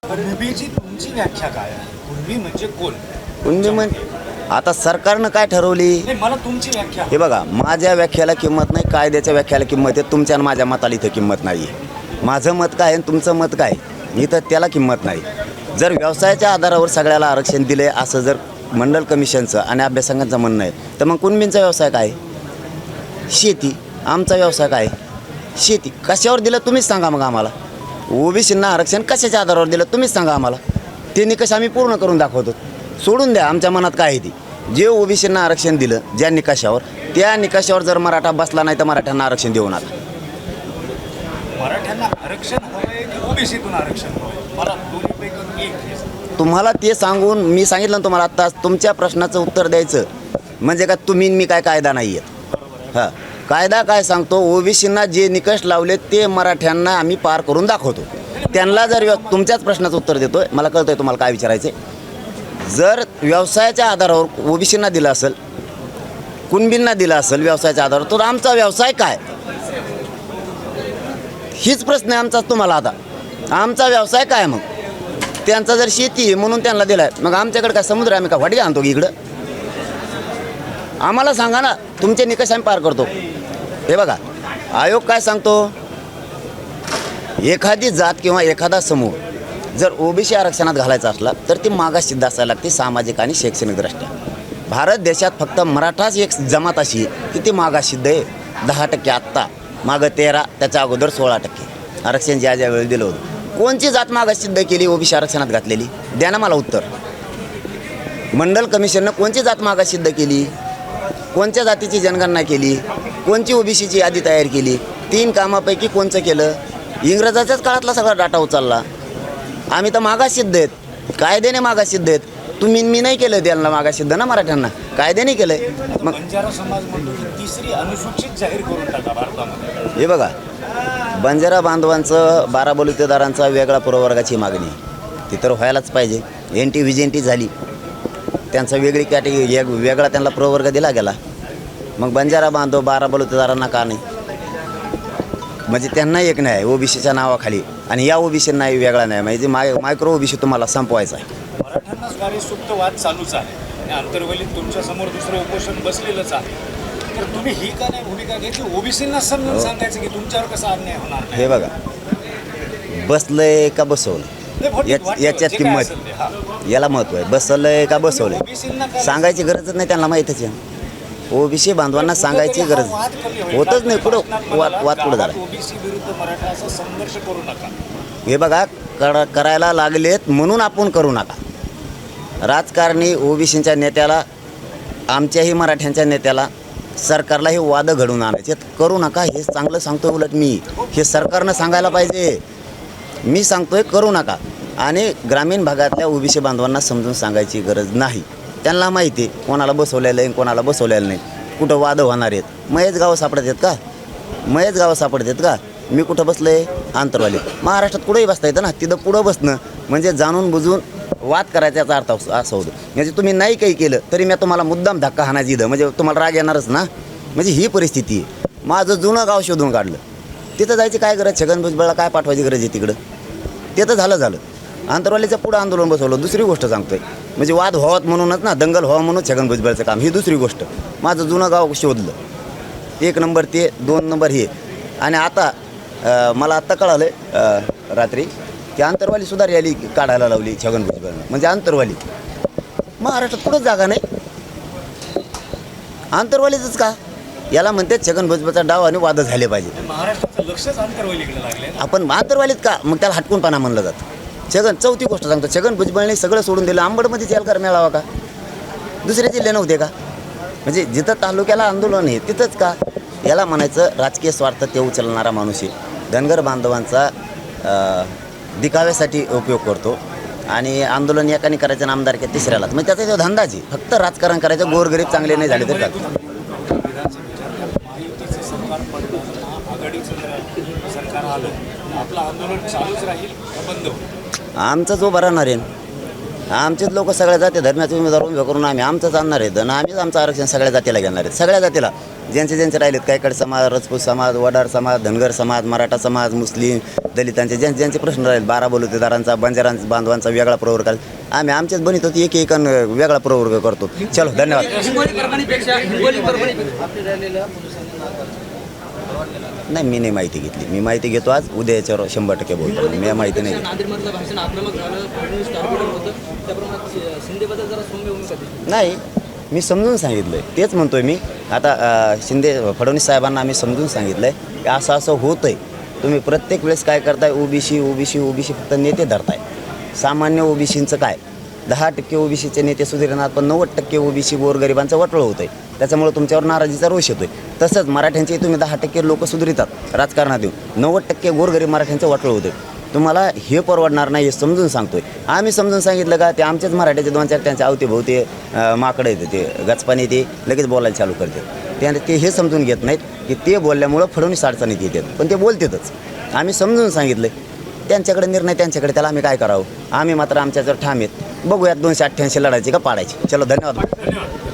कुणबीची तुमची व्याख्या काय आहे? कुणबी म्हणजे कोण? कुणबी म्हणजे आता सरकारनं काय ठरवली नाही, मला तुमची व्याख्या. हे बघा, माझ्या व्याख्याला किंमत नाही, कायद्याच्या व्याख्याला किंमत आहे. तुमच्या आणि माझ्या मताला इथं किंमत नाही आहे. माझं मत काय आणि तुमचं मत काय इथं त्याला किंमत नाही. जर व्यवसायाच्या आधारावर सगळ्याला आरक्षण दिले असं जर मंडल कमिशनचं आणि अभ्यासकांचं म्हणणं आहे, तर मग कुणबींचा व्यवसाय काय? शेती. आमचा व्यवसाय काय? शेती. कशावर दिलं तुम्हीच सांगा मग आम्हाला. ओबीसींना आरक्षण कशाच्या आधारावर दिलं तुम्हीच सांगा आम्हाला. ते निकष आम्ही पूर्ण करून दाखवतो. सोडून द्या आमच्या मनात काय आहे ती. जे ओबीसींना आरक्षण दिलं ज्या निकषावर, त्या निकषावर जर मराठा बसला नाही तर मराठ्यांना आरक्षण देऊ नका. मराठ्यांना आरक्षण हवंय की ओबीसीतून आरक्षण हवंय? मला दोन्हीपैकी एक घ्यायचं. तुम्हाला ते सांगून मी सांगितलं ना तुम्हाला आत्ताच, तुमच्या प्रश्नाचं उत्तर द्यायचं म्हणजे का तुम्ही मी काय कायदा नाही आहेत. हां, कायदा काय सांगतो? ओबीसींना जे निकष लावले ते मराठ्यांना आम्ही पार करून दाखवतो. त्यांना जर तुमच्याच प्रश्नाचं उत्तर देतो आहे, मला कळतं आहे तुम्हाला काय विचारायचं आहे. जर व्यवसायाच्या आधारावर ओबीसींना दिलं असेल, कुणबींना दिलं असेल व्यवसायाच्या आधारावर, तर आमचा व्यवसाय काय? हीच प्रश्न आहे आमचा तुम्हाला. आता आमचा व्यवसाय काय? मग त्यांचा जर शेती आहे म्हणून त्यांना दिला आहे, मग आमच्याकडे काय समुद्र आम्ही का वाटी आणतो की इकडं? आम्हाला सांगा ना, तुमचे निकष आम्ही पार करतो. हे बघा, आयोग काय सांगतो? एखादी जात किंवा एखादा समूह जर ओबीसी आरक्षणात घालायचा असला तर ती मागाससिद्ध असायला लागते सामाजिक आणि शैक्षणिकदृष्ट्या. भारत देशात फक्त मराठाच एक जमात अशी आहे की ती मागाससिद्ध आहे. 10% आत्ता, मागं 13, त्याच्या अगोदर 16% आरक्षण ज्या ज्या वेळी दिलं होतं. कोणची जात मागाससिद्ध केली ओबीसी आरक्षणात घातलेली? द्या ना मला उत्तर. मंडल कमिशननं कोणची जात मागाससिद्ध केली? कोणत्या जातीची जनगणना केली? कोणची ओबीसीची यादी तयार केली? 3 कामापैकी कोणचं केलं? इंग्रजाच्याच काळातला सगळा डाटा उचलला. आम्ही तर मागाससिद्ध आहेत, कायद्याने मागाससिद्ध आहेत. तुम्ही मी नाही केलं त्यांना मागाससिद्ध ना, मराठ्यांना कायद्याने केलं आहे. मग बंजारा समाज म्हणतो की तिसरी अनुसूचित जाहीर करून टाका भारतामध्ये. हे बघा, बंजारा बांधवांचं 12 बलुतेदारांचा वेगळा प्रवर्गाची मागणी ती तर व्हायलाच पाहिजे. NT VJNT झाली, त्यांचा वेगळी कॅटेगरी वेगळा त्यांना प्रवर्ग दिला गेला. मग बंजारा बांधव 12 बलुतेदारांना का नाही? म्हणजे त्यांना एक नाही ओबीसीच्या नावाखाली आणि या ओबीसींना वेगळा नाही. म्हणजे मायक्रो ओबीसी तुम्हाला संपवायचा आहे. मराठ्यांना स्वारीसुप्त वाद चालूच आहे आणि आंतरवलीत तुमच्यासमोर दुसरं उपोषण बसलेलंच आहे. तर तुम्ही ही का नाही भूमिका घेतली? ओबीसींना समजून सांगायचं की तुमच्यावर कसा अन्याय होणार नाही. हे बघा, बसलंय का बसवलं याच्यात किंमत, याला महत्त्व आहे. बसलंय का बसवलंय सांगायची गरजच नाही, त्यांना माहीतच आहे. ओबीसी बांधवांना सांगायची गरज होतच नाही. कुठं वाद कुठं झाला? ओबीसी विरुद्ध मराठा असा संघर्ष करू नका. हे बघा, करायला लागलेत म्हणून आपण करू नका. राजकारणी ओबीसीच्या नेत्याला, आमच्याही मराठ्यांच्या नेत्याला, सरकारलाही वाद घडवून आणायचे करू नका. हे चांगलं सांगतोय. उलट मी हे सरकारनं सांगायला पाहिजे. मी सांगतोय करू नका. आणि ग्रामीण भागातल्या ओबीसी बांधवांना समजून सांगायची गरज नाही. त्यांना माहिती आहे कोणाला बसवलेलं आहे कोणाला बसवलेलं नाही, कुठं वाद होणार आहेत. मयच गावं सापडत आहेत का? मयच गावं सापडत आहेत का? मी कुठं बसलं आहे? आंतरवाली. महाराष्ट्रात कुठंही बसता येतं ना. तिथं पुढं बसणं म्हणजे जाणून बुजून वाद करायचा याचा अर्थ असं होतं. म्हणजे तुम्ही नाही काही केलं तरी मी तुम्हाला मुद्दाम धक्का हाणायची इथं, म्हणजे तुम्हाला राग येणारच ना. म्हणजे ही परिस्थिती आहे. माझं जुनं गाव शोधून काढलं, तिथं जायची काय गरज? छगन भुजबळला काय पाठवायची गरज आहे तिकडं? ते तर झालं. आंतरवालीचं पुढं आंदोलन बसवलं. दुसरी गोष्ट सांगतोय, म्हणजे वाद व्हावत म्हणूनच ना, दंगल व्हावं म्हणून छगन भुजबळचं काम. ही दुसरी गोष्ट. माझं जुनं गाव शोधलं. 1 नंबर ते, 2 नंबर हे. आणि आता मला आत्ता कळालं रात्री की आंतरवालीसुद्धा रॅली काढायला लावली छगन भुजबळनं. म्हणजे आंतरवाली महाराष्ट्रात कुठंच जागा नाही. आंतरवालीचंच का? याला म्हणते छगन भुजबळचा डाव आणि वाद झाले पाहिजे. महाराष्ट्राचं लक्षच आंतरवलीकडे लागले. आपण आंतरवालीत का? मग त्याला हटकूनपणा म्हणलं जातं. चौथी गोष्ट सांगतो, छगन भुजबळने सगळं सोडून दिलं. आंबडमध्ये एल्गार मेळावा का? दुसरे जिल्हे नव्हते का? म्हणजे जिथं तालुक्याला आंदोलन आहे तिथंच का? याला म्हणायचं राजकीय स्वार्थ ते उचलणारा माणूस आहे. धनगर बांधवांचा दिखाव्यासाठी उपयोग करतो आणि आंदोलन एकाने करायचं आमदारकी तिसऱ्यालाच. म्हणजे त्याचा जो धंदाच आहे, फक्त राजकारण करायचं. गोरगरीब चांगले नाही झाले तर का? सरकार आलं, आपलं आंदोलन चालूच राहील का बंद होईल? आमचं जो राहणार आहे. आमचेच लोक सगळ्या जाती धर्माचे उमेदवार उभे करून आम्ही आमचंच आणणार आहेत आणि आम्हीच आमचं आरक्षण सगळ्या जातीला घेणार आहेत. सगळ्या जातीला ज्यांचे ज्यांचे राहिलेत कायकड समाज, राजपूत समाज, वडार समाज, धनगर समाज, मराठा समाज, मुस्लिम, दलितांचे ज्यांचे ज्यांचे प्रश्न राहिले, 12 बलुतेदारांचा, बंजारांचा, बांधवांचा वेगळा प्रवर्ग आम्ही आमच्याच बनित होती एक वेगळा प्रवर्ग करतो. चलो धन्यवाद. नाही मी नाही माहिती घेतली. मी माहिती घेतो आज, उद्या याच्यावर 100% बोलतो. मी माहिती नाही नाही मी समजून सांगितलं आहे. तेच म्हणतोय मी आता फडणवीस साहेबांना आम्ही समजून सांगितलं आहे की असं असं होतं आहे. तुम्ही प्रत्येक वेळेस काय करताय, ओबीसी फक्त नेते धरताय. सामान्य ओबीसींचं काय, 10% ओबीसीचे नेते सुधारणार, पण 90% ओबीसी गोरगरिबांचं वाटोळं होतं आहे. त्याच्यामुळे तुमच्यावर नाराजीचा रोष येतोय. तसंच मराठ्यांचे तुम्ही 10% लोक सुधारितात राजकारणात येऊन, 90% गोरगरीब मराठ्यांचं वाटोळं होतं. तुम्हाला हे परवडणार नाही हे समजून सांगतोय. आम्ही समजून सांगितलं का, ते आमचेच मराठ्याचे 2-4 त्यांच्या अवतीभोवती माकडं येते, ते गचपाने ते लगेच बोलायला चालू करतात. ते हे समजून घेत नाहीत की ते बोलल्यामुळं फडणवीस अडचणीत येतात, पण ते बोलतातच. आम्ही समजून सांगितलं, त्यांच्याकडे निर्णय त्यांच्याकडे, त्याला आम्ही काय करावं. आम्ही मात्र आमच्याजवळ ठाम आहेत. बघूयात 288 लढायची का पाडायची. चलो धन्यवाद.